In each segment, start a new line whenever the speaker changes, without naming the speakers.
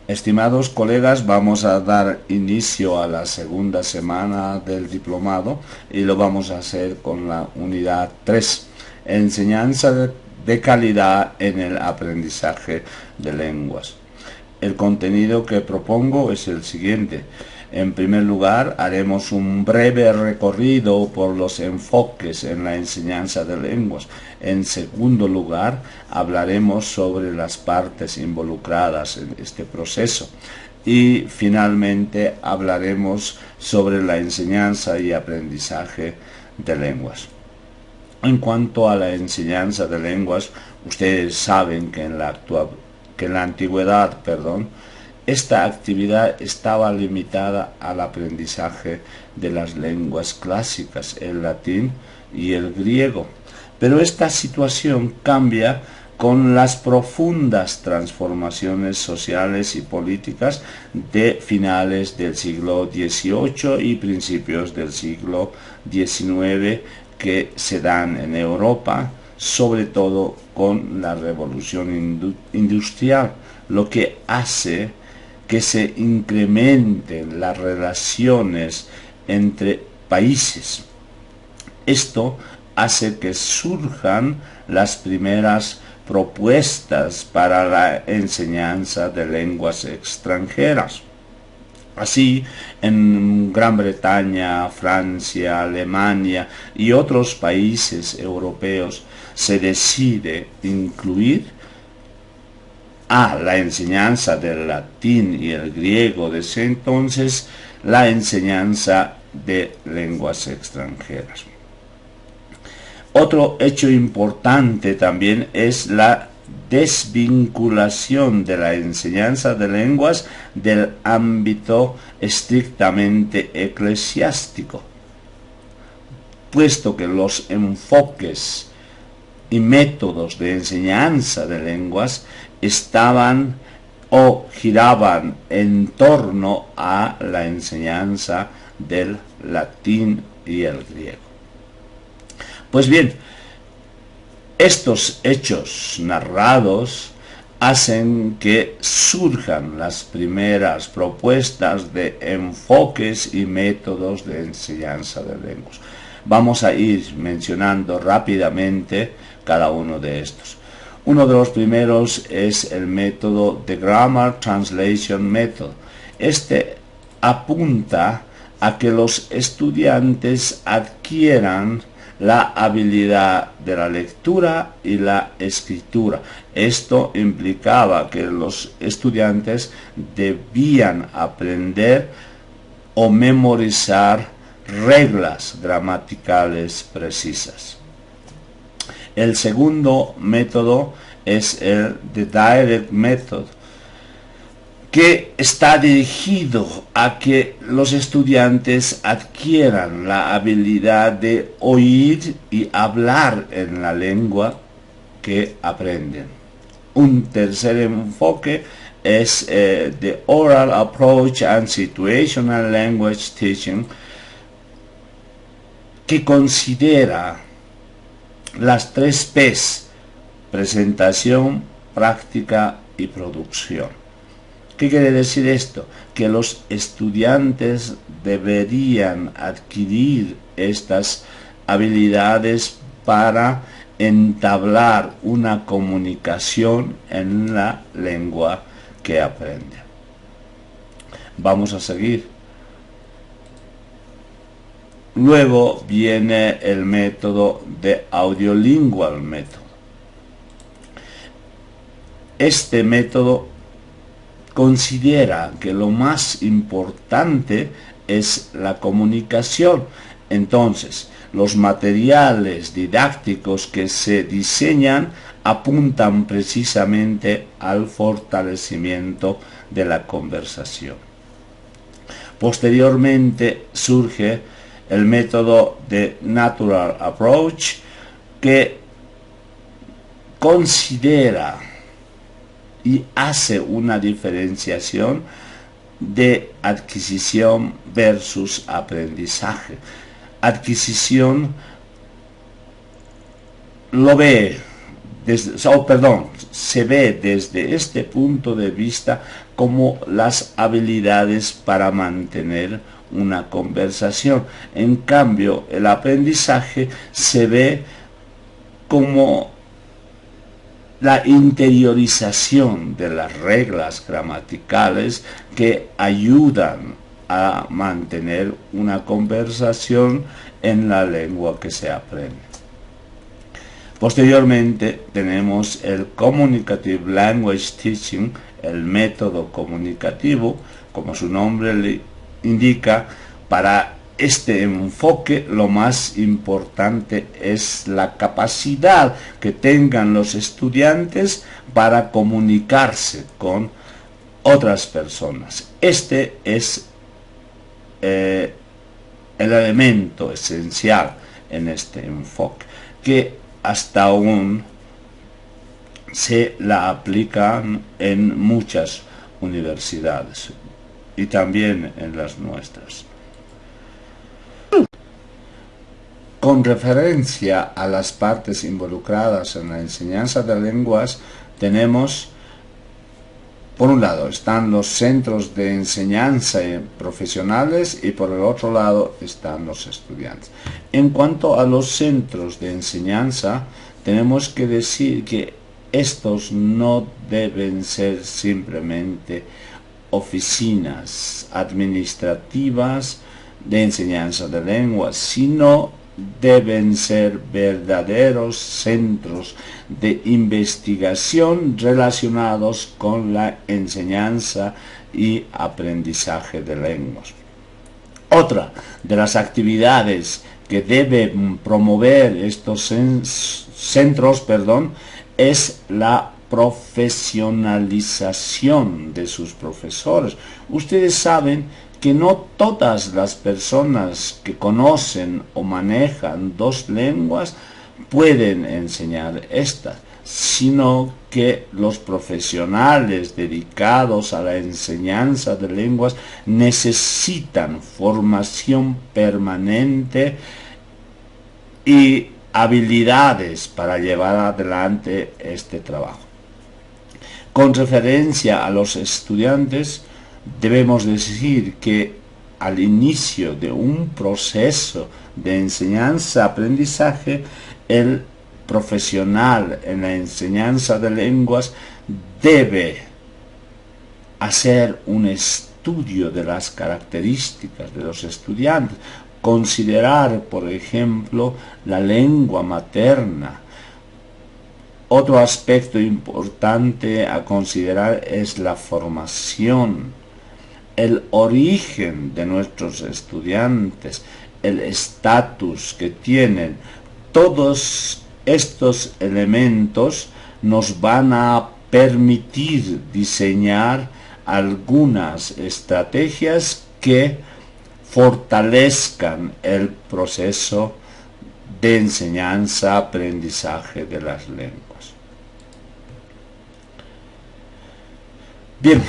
Estimados colegas, vamos a dar inicio a la segunda semana del diplomado y lo vamos a hacer con la unidad 3, enseñanza de calidad en el aprendizaje de lenguas. El contenido que propongo es el siguiente. En primer lugar, haremos un breve recorrido por los enfoques en la enseñanza de lenguas. En segundo lugar, hablaremos sobre las partes involucradas en este proceso. Y finalmente hablaremos sobre la enseñanza y aprendizaje de lenguas. En cuanto a la enseñanza de lenguas, ustedes saben que en la antigüedad, esta actividad estaba limitada al aprendizaje de las lenguas clásicas, el latín y el griego. Pero esta situación cambia con las profundas transformaciones sociales y políticas de finales del siglo XVIII y principios del siglo XIX que se dan en Europa, sobre todo con la revolución industrial, lo que hace que se incrementen las relaciones entre países. Esto hace que surjan las primeras propuestas para la enseñanza de lenguas extranjeras. Así, en Gran Bretaña, Francia, Alemania y otros países europeos se decide incluir a la enseñanza del latín y el griego de ese entonces la enseñanza de lenguas extranjeras. Otro hecho importante también es la desvinculación de la enseñanza de lenguas del ámbito estrictamente eclesiástico, puesto que los enfoques y métodos de enseñanza de lenguas estaban o giraban en torno a la enseñanza del latín y el griego. Pues bien, estos hechos narrados hacen que surjan las primeras propuestas de enfoques y métodos de enseñanza de lenguas. Vamos a ir mencionando rápidamente cada uno de estos. Uno de los primeros es el método de Grammar Translation Method. Este apunta a que los estudiantes adquieran la habilidad de la lectura y la escritura. Esto implicaba que los estudiantes debían aprender o memorizar reglas gramaticales precisas. El segundo método es el de Direct Method, que está dirigido a que los estudiantes adquieran la habilidad de oír y hablar en la lengua que aprenden. Un tercer enfoque es the Oral Approach and Situational Language Teaching, que considera las 3 P's: presentación, práctica y producción. ¿Qué quiere decir esto? Que los estudiantes deberían adquirir estas habilidades para entablar una comunicación en la lengua que aprenden. Vamos a seguir. Luego viene el método de Audiolingual Method. Este método considera que lo más importante es la comunicación. Entonces, los materiales didácticos que se diseñan apuntan precisamente al fortalecimiento de la conversación. Posteriormente surge el método de Natural Approach, que considera y hace una diferenciación de adquisición versus aprendizaje. Adquisición lo ve se ve desde este punto de vista como las habilidades para mantener una conversación. En cambio, el aprendizaje se ve como la interiorización de las reglas gramaticales que ayudan a mantener una conversación en la lengua que se aprende. Posteriormente tenemos el Communicative Language Teaching, el método comunicativo, como su nombre le indica. Para este enfoque lo más importante es la capacidad que tengan los estudiantes para comunicarse con otras personas. Este es el elemento esencial en este enfoque, que hasta aún se la aplican en muchas universidades y también en las nuestras. Con referencia a las partes involucradas en la enseñanza de lenguas, tenemos, por un lado, están los centros de enseñanza profesionales y por el otro lado están los estudiantes. En cuanto a los centros de enseñanza, tenemos que decir que estos no deben ser simplemente oficinas administrativas de enseñanza de lenguas, sino deben ser verdaderos centros de investigación relacionados con la enseñanza y aprendizaje de lenguas. Otra de las actividades que deben promover estos centros, es la profesionalización de sus profesores. Ustedes saben que no todas las personas que conocen o manejan dos lenguas pueden enseñar estas, sino que los profesionales dedicados a la enseñanza de lenguas necesitan formación permanente y habilidades para llevar adelante este trabajo. Con referencia a los estudiantes, debemos decir que al inicio de un proceso de enseñanza-aprendizaje, el profesional en la enseñanza de lenguas debe hacer un estudio de las características de los estudiantes, considerar, por ejemplo, la lengua materna. Otro aspecto importante a considerar es la formación, el origen de nuestros estudiantes, el estatus que tienen. Todos estos elementos nos van a permitir diseñar algunas estrategias que fortalezcan el proceso de enseñanza-aprendizaje de las lenguas. Bien,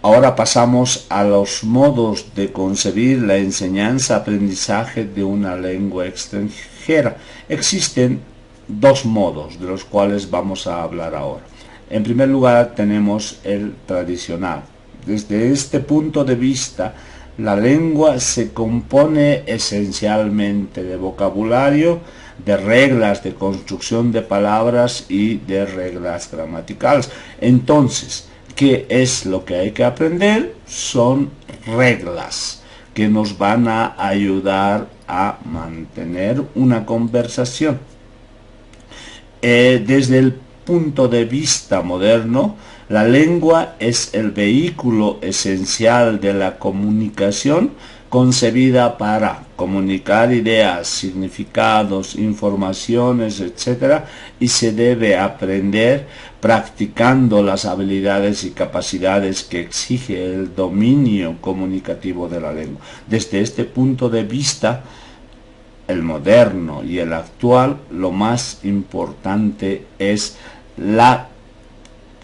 ahora pasamos a los modos de concebir la enseñanza-aprendizaje de una lengua extranjera. Existen dos modos de los cuales vamos a hablar ahora. En primer lugar tenemos el tradicional. Desde este punto de vista, la lengua se compone esencialmente de vocabulario, de reglas de construcción de palabras y de reglas gramaticales. Entonces, ¿qué es lo que hay que aprender? Son reglas que nos van a ayudar a mantener una conversación. Desde el punto de vista moderno, la lengua es el vehículo esencial de la comunicación, concebida para comunicar ideas, significados, informaciones, etc. Y se debe aprender practicando las habilidades y capacidades que exige el dominio comunicativo de la lengua. Desde este punto de vista, el moderno y el actual, lo más importante es la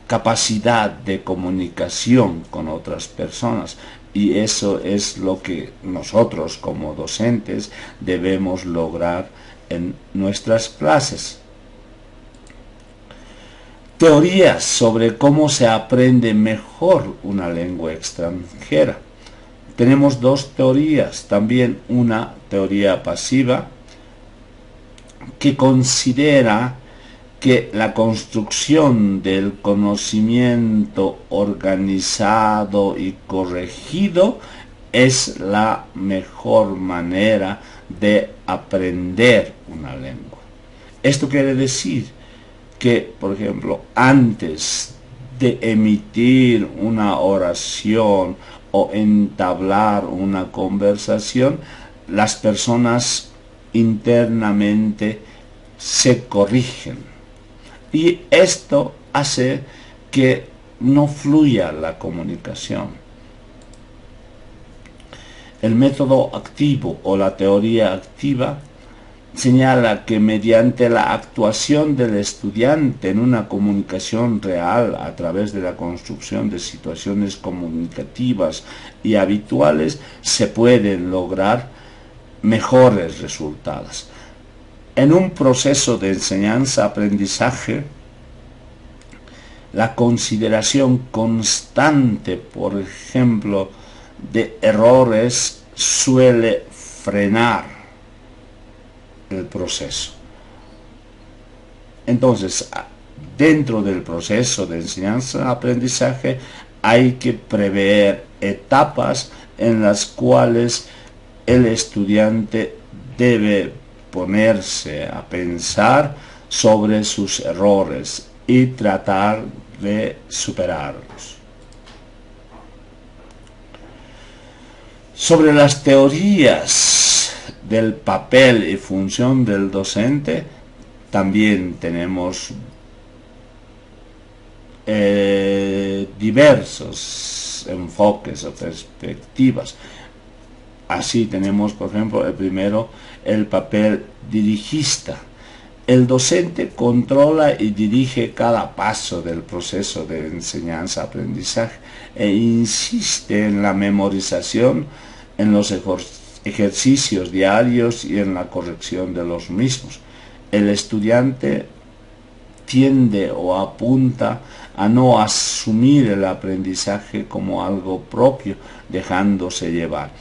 capacidad de comunicación con otras personas, y eso es lo que nosotros como docentes debemos lograr en nuestras clases. Teorías sobre cómo se aprende mejor una lengua extranjera. Tenemos dos teorías, también una teoría pasiva que considera que la construcción del conocimiento organizado y corregido es la mejor manera de aprender una lengua. Esto quiere decir que, por ejemplo, antes de emitir una oración o entablar una conversación, las personas internamente se corrigen. Y esto hace que no fluya la comunicación. El método activo o la teoría activa señala que mediante la actuación del estudiante en una comunicación real a través de la construcción de situaciones comunicativas y habituales se pueden lograr mejores resultados. En un proceso de enseñanza-aprendizaje, la consideración constante, por ejemplo, de errores suele frenar el proceso. Entonces, dentro del proceso de enseñanza-aprendizaje hay que prever etapas en las cuales el estudiante debe ponerse a pensar sobre sus errores y tratar de superarlos. Sobre las teorías del papel y función del docente, también tenemos diversos enfoques o perspectivas. Así tenemos, por ejemplo, el primero, el papel dirigista. El docente controla y dirige cada paso del proceso de enseñanza-aprendizaje e insiste en la memorización, en los ejercicios diarios y en la corrección de los mismos. El estudiante tiende o apunta a no asumir el aprendizaje como algo propio, dejándose llevar.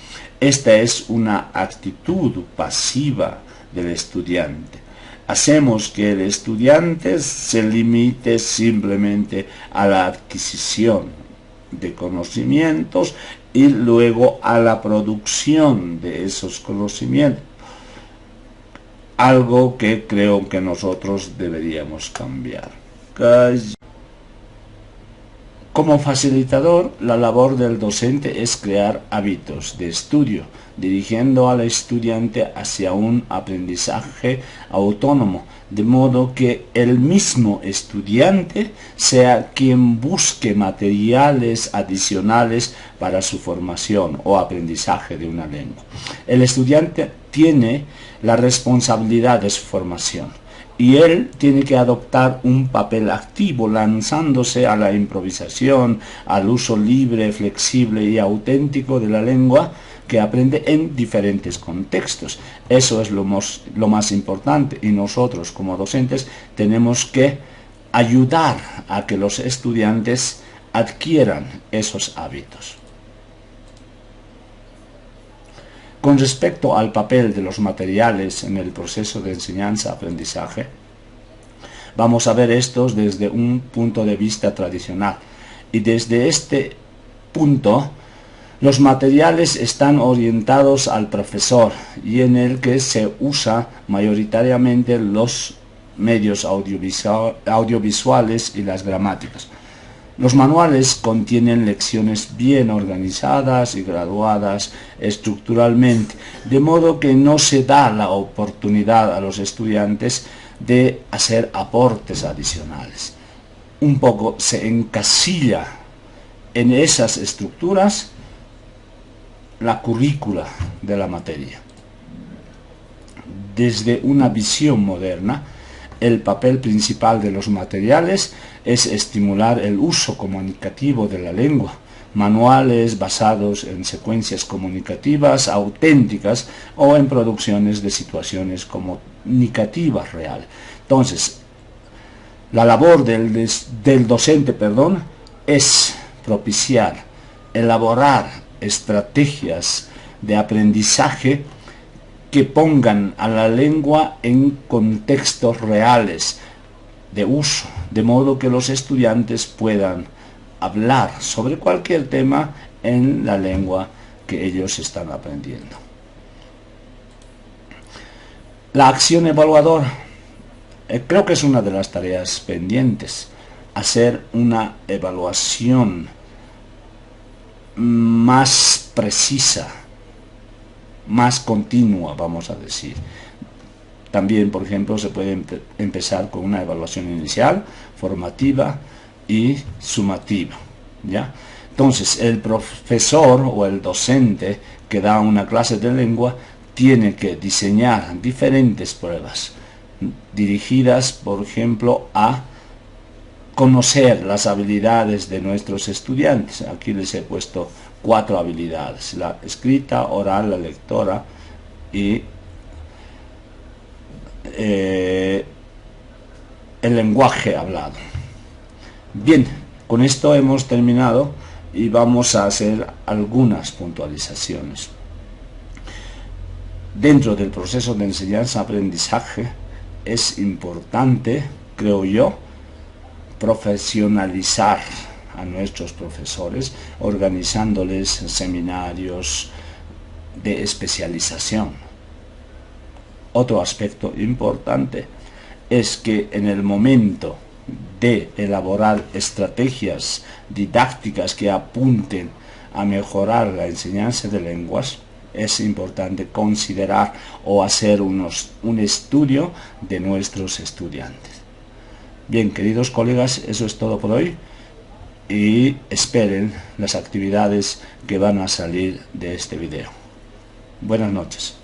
Esta es una actitud pasiva del estudiante. Hacemos que el estudiante se limite simplemente a la adquisición de conocimientos y luego a la producción de esos conocimientos. Algo que creo que nosotros deberíamos cambiar. Como facilitador, la labor del docente es crear hábitos de estudio, dirigiendo al estudiante hacia un aprendizaje autónomo, de modo que el mismo estudiante sea quien busque materiales adicionales para su formación o aprendizaje de una lengua. El estudiante tiene la responsabilidad de su formación y él tiene que adoptar un papel activo, lanzándose a la improvisación, al uso libre, flexible y auténtico de la lengua que aprende en diferentes contextos. Eso es lo más importante, y nosotros como docentes tenemos que ayudar a que los estudiantes adquieran esos hábitos. Con respecto al papel de los materiales en el proceso de enseñanza-aprendizaje, vamos a ver estos desde un punto de vista tradicional. Y desde este punto, los materiales están orientados al profesor y en el que se usa mayoritariamente los medios audiovisuales y las gramáticas. Los manuales contienen lecciones bien organizadas y graduadas estructuralmente, de modo que no se da la oportunidad a los estudiantes de hacer aportes adicionales. Un poco se encasilla en esas estructuras la currícula de la materia. Desde una visión moderna, el papel principal de los materiales es estimular el uso comunicativo de la lengua. Manuales basados en secuencias comunicativas auténticas o en producciones de situaciones comunicativas reales. Entonces, La labor del docente, es propiciar, elaborar estrategias de aprendizaje que pongan a la lengua en contextos reales de uso, de modo que los estudiantes puedan hablar sobre cualquier tema en la lengua que ellos están aprendiendo. La acción evaluadora, creo que es una de las tareas pendientes, hacer una evaluación más precisa, más continua, vamos a decir. También, por ejemplo, se puede empezar con una evaluación inicial, formativa y sumativa, ¿ya? Entonces, el profesor o el docente que da una clase de lengua tiene que diseñar diferentes pruebas dirigidas, por ejemplo, a conocer las habilidades de nuestros estudiantes. Aquí les he puesto 4 habilidades: la escrita, oral, la lectora y el lenguaje hablado. Bien, con esto hemos terminado y vamos a hacer algunas puntualizaciones. Dentro del proceso de enseñanza-aprendizaje es importante, creo yo, profesionalizar a nuestros profesores, organizándoles seminarios de especialización. Otro aspecto importante es que en el momento de elaborar estrategias didácticas que apunten a mejorar la enseñanza de lenguas, es importante considerar o hacer un estudio de nuestros estudiantes. Bien, queridos colegas, eso es todo por hoy y esperen las actividades que van a salir de este video. Buenas noches.